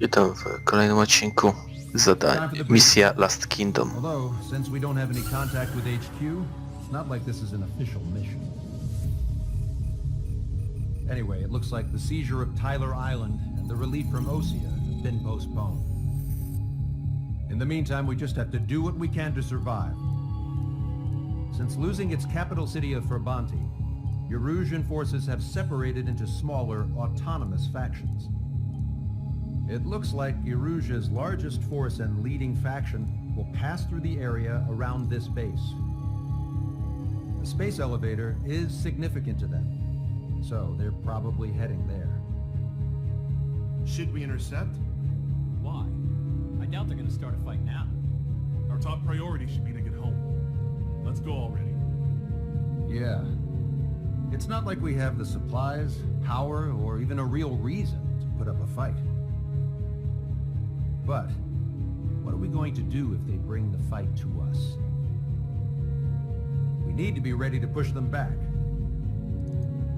Witam w kolejnym odcinku misja Last Kingdom. Although, since we don't have any contact with HQ, it's not like this is an official mission. Anyway, it looks like the seizure of Tyler Island and the relief from Osea have been postponed. In the meantime, we just have to do what we can to survive. Since losing its capital city of Firbanti, Erusian forces have separated into smaller, autonomous factions. It looks like Erusia's largest force and leading faction will pass through the area around this base. The space elevator is significant to them, so they're probably heading there. Should we intercept? Why? I doubt they're gonna start a fight now. Our top priority should be to get home. Let's go already. Yeah. It's not like we have the supplies, power, or even a real reason to put up a fight. But, what are we going to do if they bring the fight to us? We need to be ready to push them back.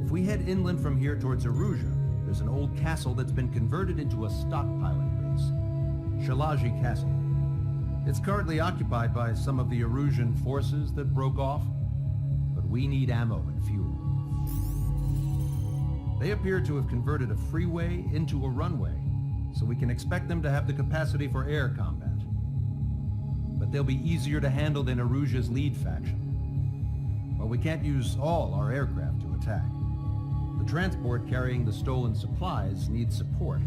If we head inland from here towards Erusia, there's an old castle that's been converted into a stockpiling base. Shalaji Castle. It's currently occupied by some of the Erusian forces that broke off, but we need ammo and fuel. They appear to have converted a freeway into a runway, so we can expect them to have the capacity for air combat. But they'll be easier to handle than Erusia's lead faction. But we can't use all our aircraft to attack. The transport carrying the stolen supplies needs support.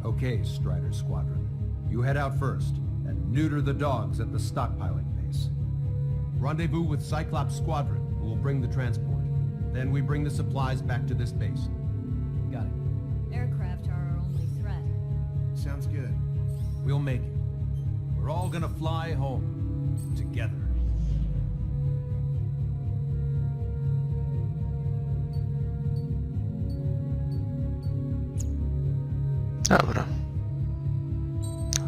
Okay, Strider Squadron. You head out first, and neuter the dogs at the stockpiling base. Rendezvous with Cyclops Squadron, who will bring the transport. Then we bring the supplies back to this base. Got it. Aircraft are our only threat. Sounds good. We'll make it. We're all gonna fly home. Together. Dobra.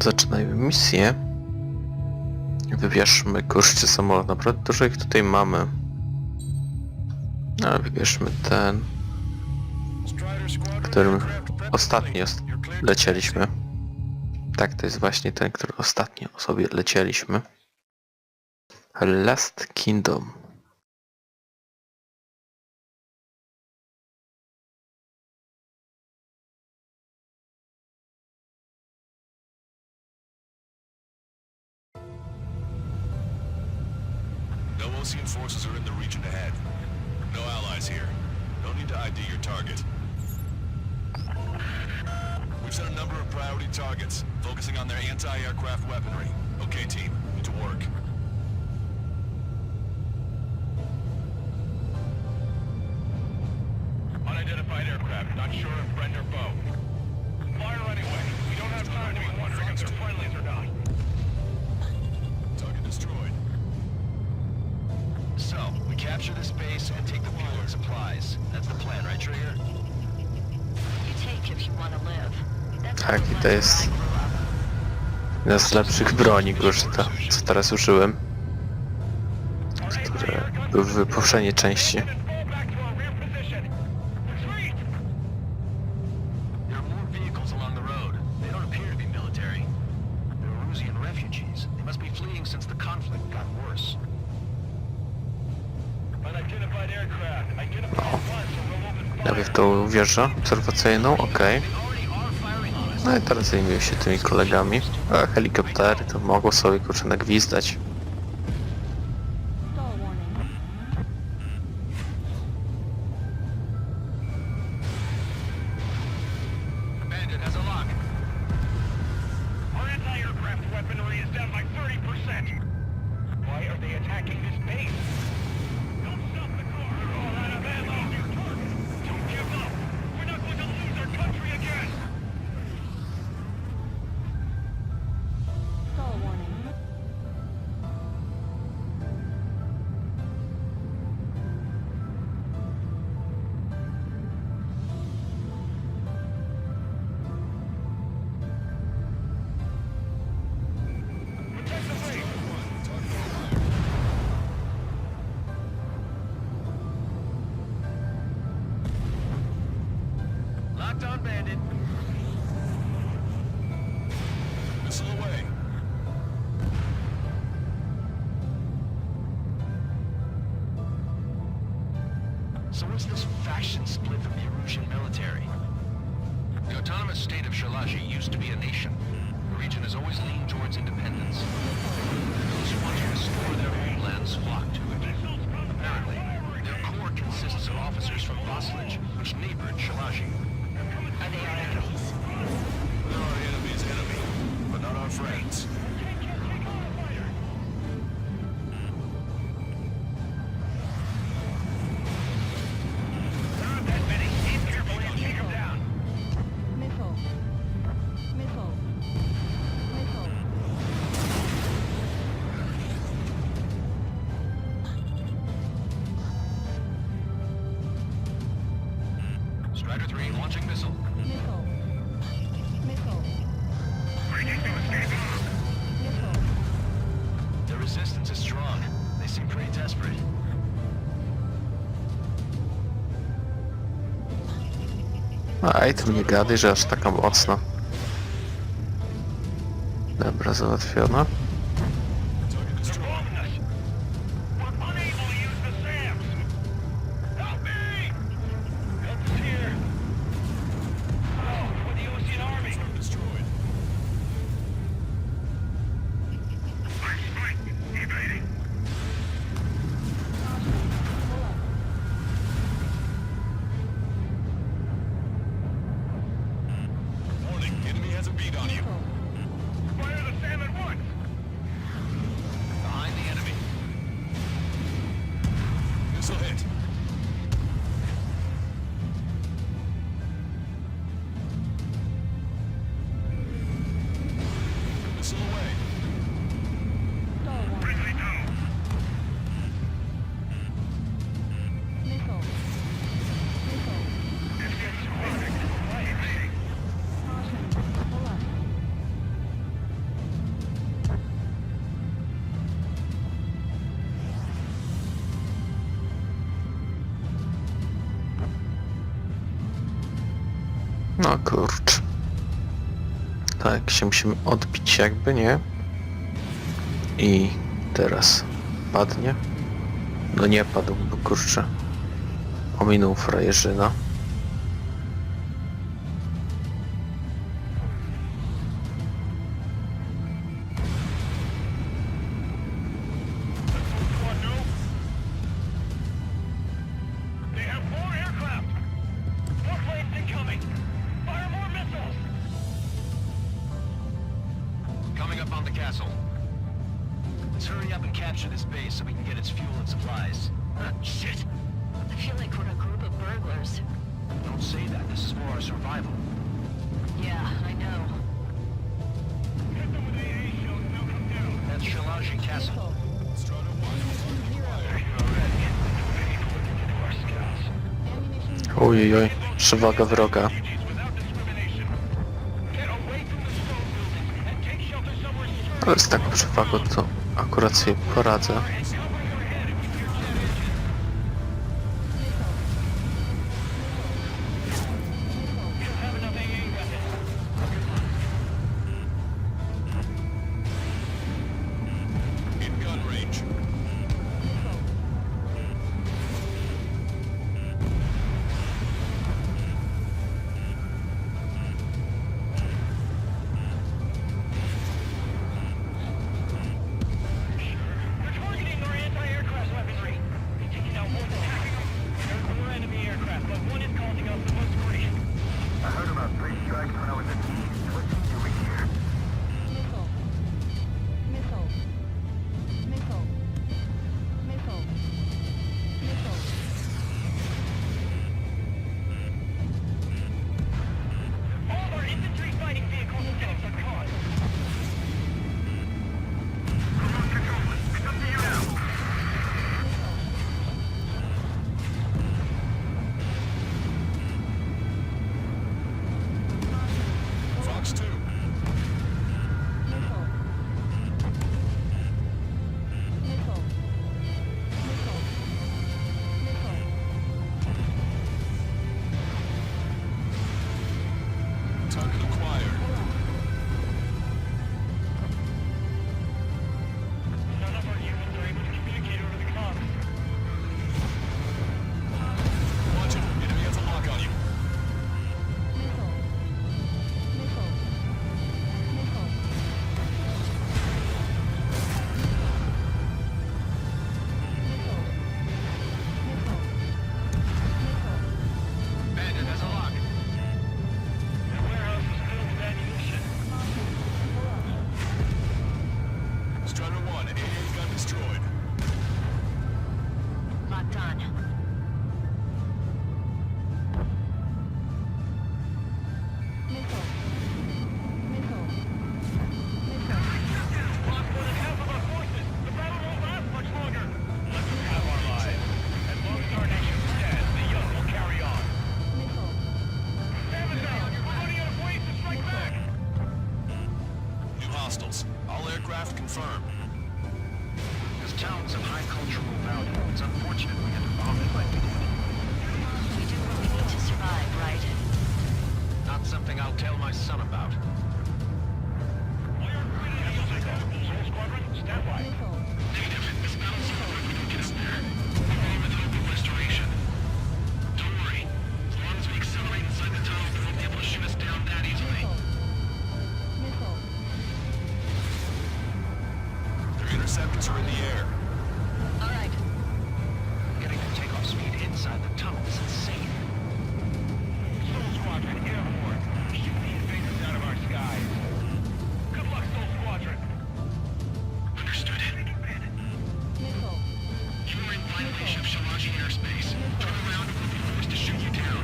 Zaczynajmy misję. Wybierzmy kurczę samolot. Naprawdę dużo ich tutaj mamy. Ale wybierzmy ten, którym ostatnio lecieliśmy. Tak, to jest właśnie ten, który ostatnio sobie lecieliśmy. Last Kingdom. No Ocean forces are in the region ahead. No allies here. No need to ID your target. We've set a number of priority targets, focusing on their anti-aircraft weaponry. Okay, team, to work. Unidentified aircraft, not sure if friend or foe. Fire anyway. We don't have time to be wondering if they're friendlies or not. Target destroyed. So, we capture this base and take the fuel and supplies. That's the plan, right, Trigger? You take if you want to live. Tak, i to jest jedna z lepszych broni, co teraz użyłem, które były w poprzedniej części. Najpierw tą wieżę obserwacyjną, okej. No i teraz zajmuję się tymi kolegami. A helikoptery to mogło sobie kurczę nagwizdać. So what's this faction split from the Erusian military? The autonomous state of Shalashi used to be a nation. The region has always leaned towards independence. Those who want to restore their homelands flock to it. Apparently, their core consists of officers from Vaslage, which neighbored Shalashi. Are they our enemies? Our enemy's enemy, but not our friends. Missile. Missile. Missile. Strider 3 launching missile. Missile. Missile. Missile. The resistance is strong. They seem pretty desperate. Aj, to mnie gadaj, że aż taka mocna. Dobra, załatwiona. Warning, enemy has a bead on you. Fire the SAM at once! Behind the enemy. This'll hit. Missile away. Missile. Missile. Caution. Pull up. No kurcz. Tak, się musimy odbić jakby, nie? I teraz padnie. No nie padł, bo kurczę. Ominął frajerzyna. They have 4 aircraft! 4 planes incoming! Fire more missiles! Coming up on the castle. Let's hurry up and capture this base so we can get its fuel and supplies. Shit! I feel like we're a group of burglars. Don't say that. This is for our survival. Yeah, I know. Hit them with AA shells and they'll come down. That's Shalashi Castle. Strider 1, Ammunition. Ojej, przewaga wroga. without discrimination. Get away from the stone buildings and take shelter somewhere certain. Ale z taką przewagą to akurat sobie poradzę. And cover your head if you hear jet engines. We don't have enough AA weapons. In gun range. They're targeting Locked on. Missile. Missile. Missile. Lost more than half of our forces. The battle won't last much longer. Let them have our lives. As long as our nation stands, the young will carry on. Missile. Stand down. You're running out of ways to strike back. New hostiles. All aircraft confirmed. This town's of high cultural value. It's unfortunate we had to bomb it like we did. We do what we need to survive, right? Not something I'll tell my son about. Squadron, stand by. Missile. Negative. This battle's over if we don't get us there. We're going with hope of restoration. Don't worry. As long as we accelerate inside the tunnel, they won't be able to shoot us down that easily. Missile. Missile. Their interceptors are in the air. All right. Getting to takeoff speed inside the tunnel is insane. Soul Squadron, airborne. Shoot these invaders out of our skies. Good luck, Soul Squadron. Understood. Missile. You are in violation of Shalaji airspace. Turn around or we'll be forced to shoot you down.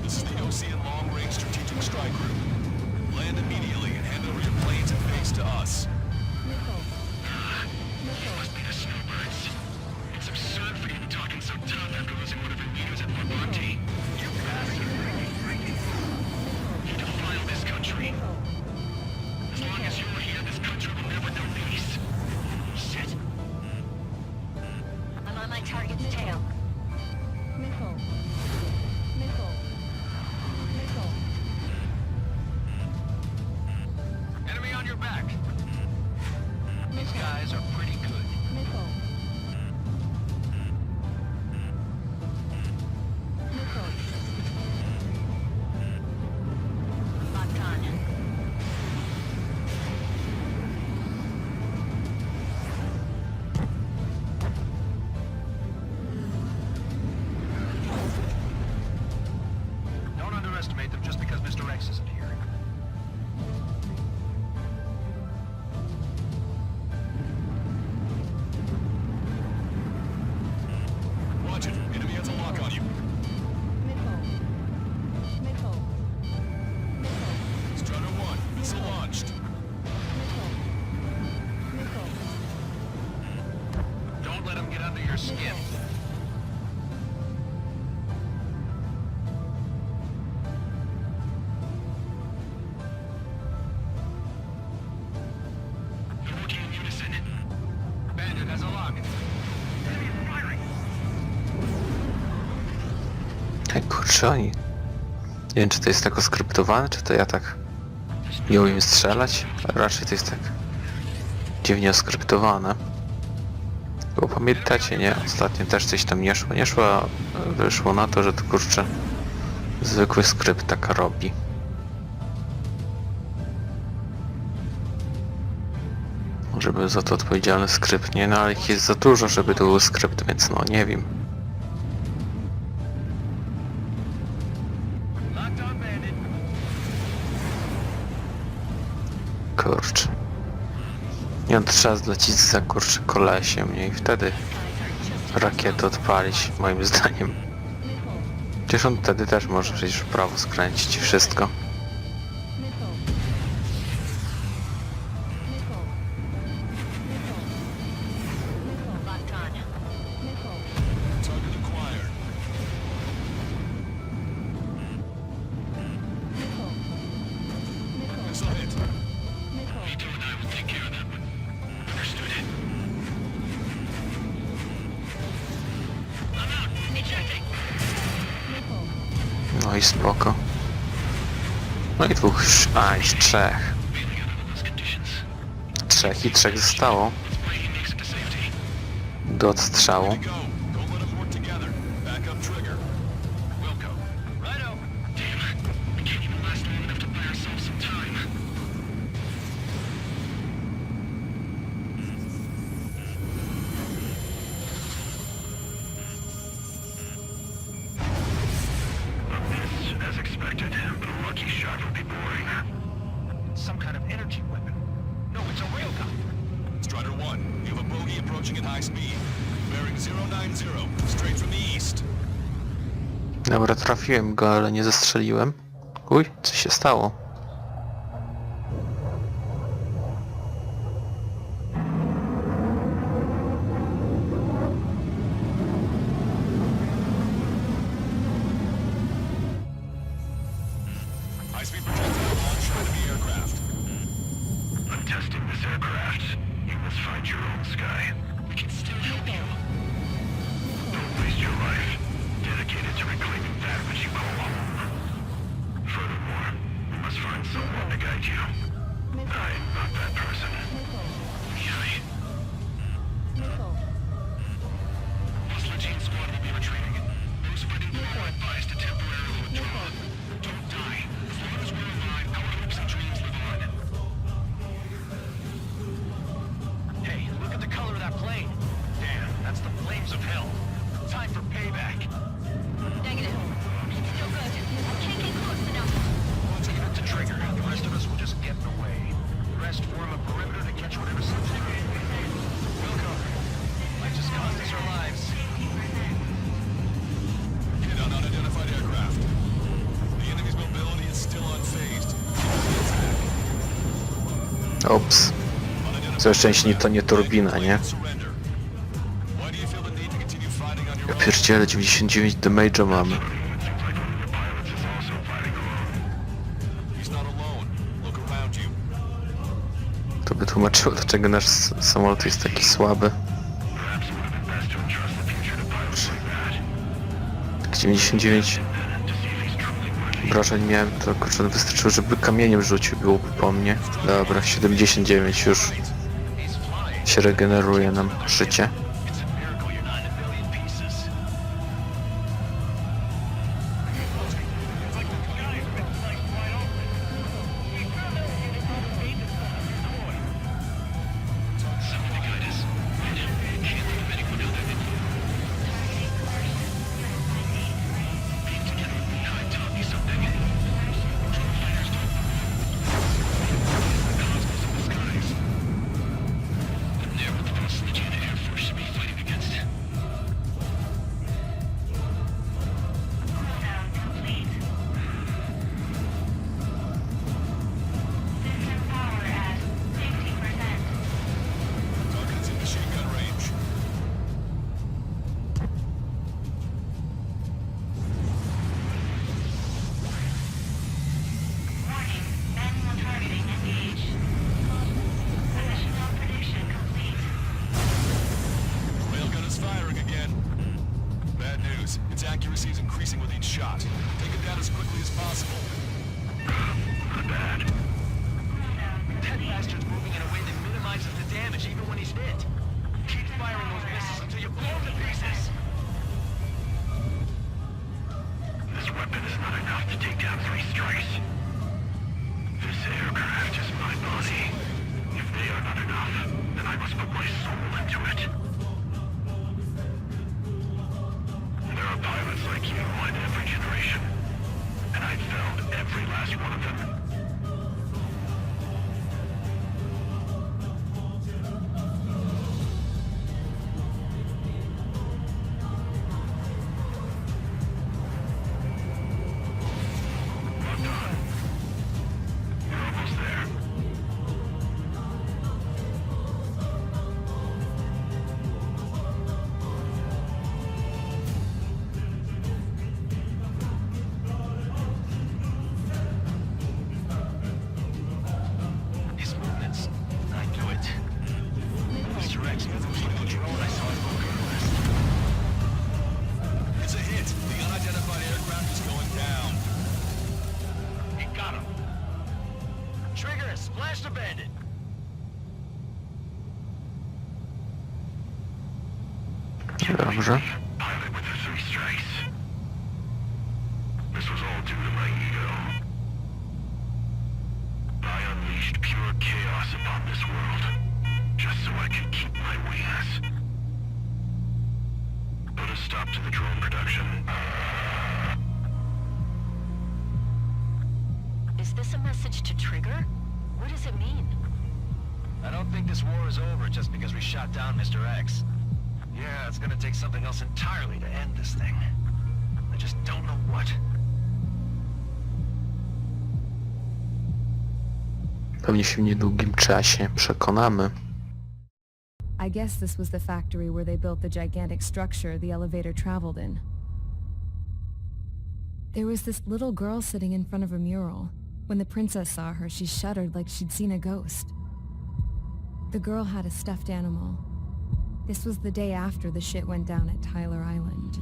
This is the Ocean Long Range Strategic Strike Group. Land immediately and hand over your planes and base to us. Missile. You Missile. must be the snowbirds. It's absurd for you to be talking so tough after losing one of your leaders at Morbanti. You bastard! You defile this country. As long as you're here, this country will never know peace. Shit. I'm on my target's tail. Missile. Missile. Missile. Enemy on your back. These Missile. guys are pretty good. Missile. Missile. Locked on. Don't underestimate them just because Mr. X isn't here. Watch it. Enemy has a lock on you. Missile. Missile. Missile. Strutter 1, missile launched. Missile. Missile. Don't let them get under your skin. They're working in unison. Bandit has a lock. Enemy is firing. Kurczę, oni... Nie wiem, czy to jest tak oskryptowane, czy to ja tak nie umiem strzelać, ale raczej to jest tak dziwnie oskryptowane. Bo pamiętacie, nie? Ostatnio też coś tam nie szło. Nie szło, wyszło na to, że to kurczę zwykły skrypt tak robi. Może był za to odpowiedzialny skrypt, nie? No ale ich jest za dużo, żeby to był skrypt, więc no nie wiem. Locked on, Bandit. Kurczę. Nie, no, trzeba zlecić za kurczę kolesiem, nie? I wtedy rakietę odpalić, moim zdaniem. Przecież on wtedy też może przecież w prawo skręcić i wszystko. Missile. Missile. Missile. Missile. Locked on. Missile. Target acquired. Missile. Missile. Missile hit. Missile. Vito and I will take care of that one. Understood it. I'm out. Ejecting. Missile. No i spoko. No i dwóch, a i trzech. Bailing out under those conditions. Trzech i trzech zostało Let's pray he makes it to safety. do odstrzału. Go. Don't let them work together. Back up trigger. Wilco. Righto. Damn. We can't even last long enough to buy ourselves some time. As expected, but a lucky shot would be boring. Some kind of energy weapon. No, it's a railgun. Strider 1, we have a bogey approaching at high speed. Bearing 090, straight from the east. Dobra, trafiłem go, ale nie zestrzeliłem. Uj, co się stało? High-speed projectile launch enemy aircraft. I'm testing this aircraft. You must find your own sky. We can still help you. Don't waste your life. Dedicated to reclaiming that which you call home. Furthermore, we must find someone to guide you. I'm not that person. Really? Hostile Gene Squad will be retreating. Those fighting below are advised to temporarily withdraw. Don't die. As long as we're alive, our hopes and dreams live on. Hey, look at the color of that plane. Damn, that's the flames of hell. Time for payback. Negative. It's still good. I can't get close enough. Once we hit the trigger, the rest of us will just get in the way. The rest form a perimeter to catch whatever subject. We'll cover. Might just cost us our lives. Hit on unidentified aircraft. The enemy's mobility is still unfazed. Ops. Całe szczęście to nie turbina, nie? Surrender. Why do you feel the need to continue fighting on your Ja own? pierdzielę, 99 damage'a mamy. He's not alone. Look around you. To by tłumaczyło, dlaczego nasz samolot jest taki słaby. Tak 99 obrażeń miałem, to kurczę, wystarczyło, żeby kamieniem rzucił, byłoby po mnie. Dobra, 79 już się regeneruje nam życie. It's a miracle you're not in a million pieces. Someone to guide us. Can't leave anyone out there. Being together with me, I taught me something. Fighters don't the cosmos in the skies. And they're what the most legit Air Force should be fighting against. Cooldown complete. System power at 50%. Target's in machine gun range. Warning, manual targeting engaged. Additional prediction complete. Railgun is firing again. Bad news. Its accuracy is increasing with each shot. Take it down as quickly as possible. Not bad. That bastard's moving in a way that minimizes the damage even when he's hit. Keep firing those missiles until you blow him to pieces. This weapon is not enough to take down 3 strikes. This aircraft is my body. If they are not enough, then I must put my soul into it. There are pilots like you in every generation, and I've found every last one of them. Well done. You're almost there. His movements. I knew it. Mr. X moved from the drone I saw at Bucharest. It's a hit. The unidentified aircraft is going down. He got him. Trigger has splashed the bandit. Dobrze. Pilot with the 3 strikes. This was all due to my ego. I unleashed pure chaos upon this world, just so I could keep my wings. Put a stop to the drone production. Is this a message to Trigger? What does it mean? I don't think this war is over just because we shot down Mr. X. Yeah, Yeah, it's gonna take something else entirely to end this thing. I just don't know what. Pewnie się w niedługim czasie przekonamy. I guess this was the factory where they built the gigantic structure the elevator traveled in. There was this little girl sitting in front of a mural. When the princess saw her, she shuddered like she'd seen a ghost. The girl had a stuffed animal. This was the day after the shit went down at Tyler Island.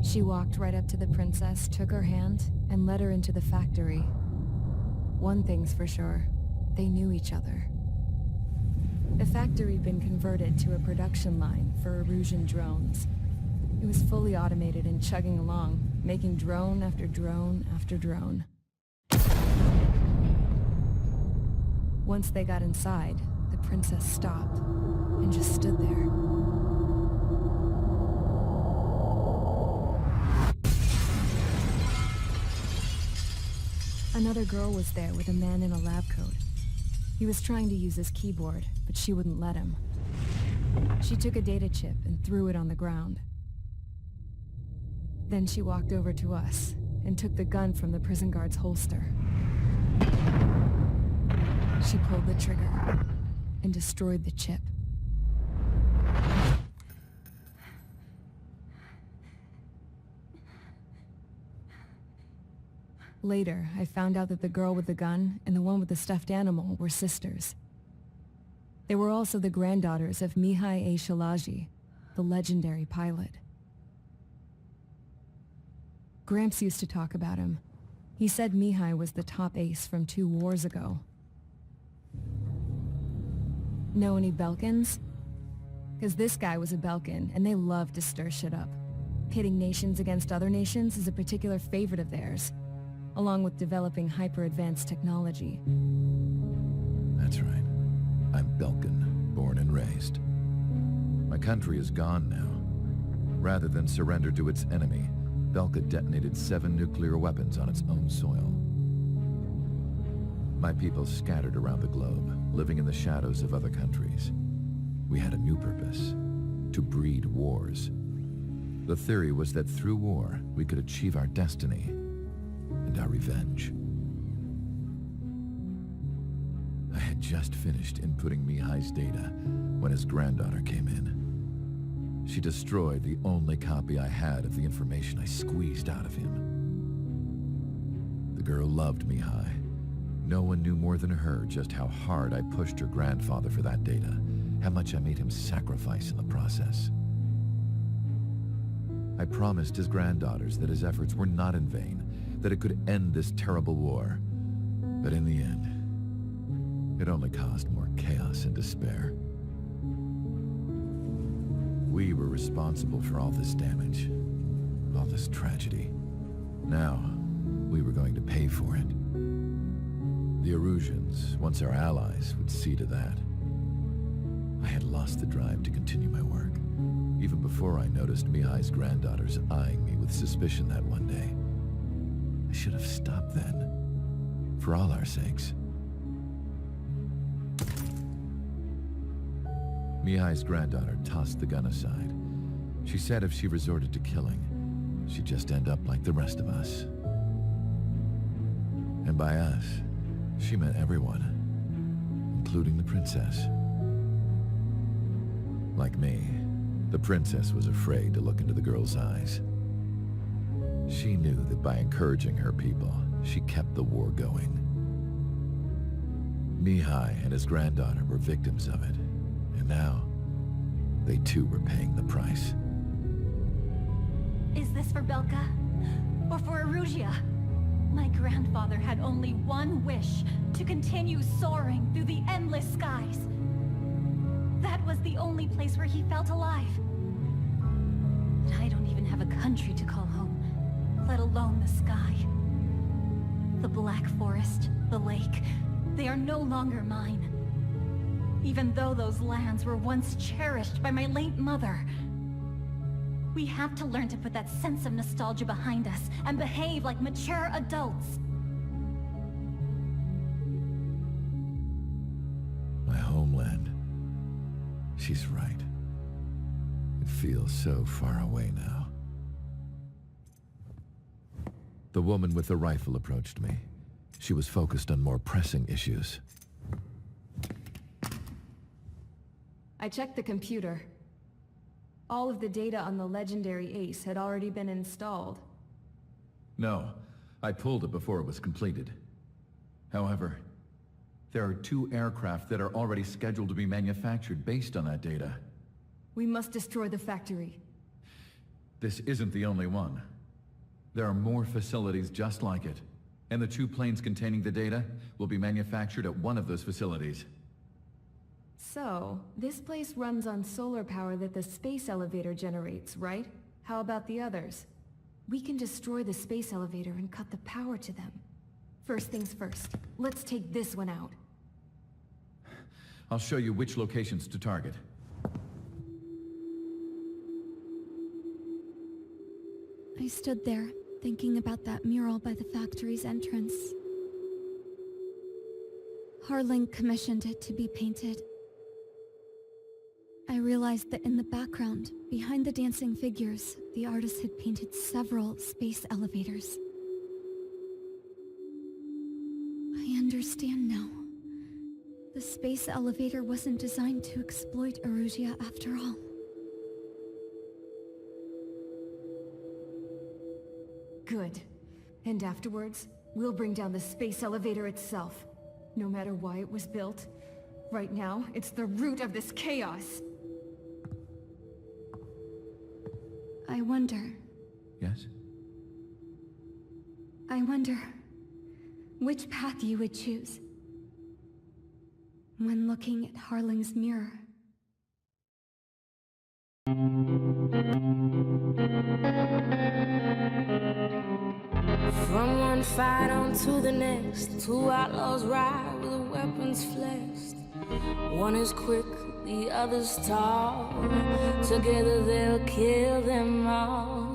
She walked right up to the princess, took her hand, and led her into the factory. One thing's for sure, they knew each other. The factory'd been converted to a production line for Erusian drones. It was fully automated and chugging along, making drone after drone after drone. Once they got inside, the princess stopped and just stood there. Another girl was there with a man in a lab coat. He was trying to use his keyboard, but she wouldn't let him. She took a data chip and threw it on the ground. Then she walked over to us and took the gun from the prison guard's holster. She pulled the trigger and destroyed the chip. Later, I found out that the girl with the gun and the one with the stuffed animal were sisters. They were also the granddaughters of Mihai A. Shalaji, the legendary pilot. Gramps used to talk about him. He said Mihai was the top ace from 2 wars ago. Know any Belkans? Because this guy was a Belkan, and they love to stir shit up. Pitting nations against other nations is a particular favorite of theirs, along with developing hyper-advanced technology. That's right. I'm Belkan, born and raised. My country is gone now. Rather than surrender to its enemy, Belka detonated 7 nuclear weapons on its own soil. My people scattered around the globe, living in the shadows of other countries. We had a new purpose: to breed wars. The theory was that through war, we could achieve our destiny and our revenge. I had just finished inputting Mihai's data when his granddaughter came in. She destroyed the only copy I had of the information I squeezed out of him. The girl loved Mihai. No one knew more than her just how hard I pushed her grandfather for that data, how much I made him sacrifice in the process. I promised his granddaughters that his efforts were not in vain, that it could end this terrible war. But in the end, it only caused more chaos and despair. We were responsible for all this damage, all this tragedy. Now, we were going to pay for it. The Erusians, once our allies, would see to that. I had lost the drive to continue my work, even before I noticed Mihai's granddaughters eyeing me with suspicion that one day. I should have stopped then, for all our sakes. Mihai's granddaughter tossed the gun aside. She said if she resorted to killing, she'd just end up like the rest of us. And by us, she meant everyone, including the princess. Like me, the princess was afraid to look into the girl's eyes. She knew that by encouraging her people, she kept the war going. Mihai and his granddaughter were victims of it, and now, they too were paying the price. Is this for Belka? Or for Erusia? My grandfather had only one wish: to continue soaring through the endless skies. That was the only place where he felt alive. But I don't even have a country to call home, let alone the sky. The Black Forest, the lake, they are no longer mine. Even though those lands were once cherished by my late mother. We have to learn to put that sense of nostalgia behind us and behave like mature adults. She's right. It feels so far away now. The woman with the rifle approached me. She was focused on more pressing issues. I checked the computer. All of the data on the legendary Ace had already been installed. No, I pulled it before it was completed. However, there are 2 aircraft that are already scheduled to be manufactured based on that data. We must destroy the factory. This isn't the only one. There are more facilities just like it, and the 2 planes containing the data will be manufactured at one of those facilities. So, this place runs on solar power that the space elevator generates, right? How about the others? We can destroy the space elevator and cut the power to them. First things first, let's take this one out. I'll show you which locations to target. I stood there, thinking about that mural by the factory's entrance. Harling commissioned it to be painted. I realized that in the background, behind the dancing figures, the artist had painted several space elevators. I understand now. The space elevator wasn't designed to exploit Erusia after all. Good. And afterwards, we'll bring down the space elevator itself. No matter why it was built, right now, it's the root of this chaos. I wonder... Yes? I wonder... which path you would choose when looking at Harling's mirror. From one fight on to the next, 2 outlaws ride with weapons flexed. One is quick, the other's tall. Together they'll kill them all.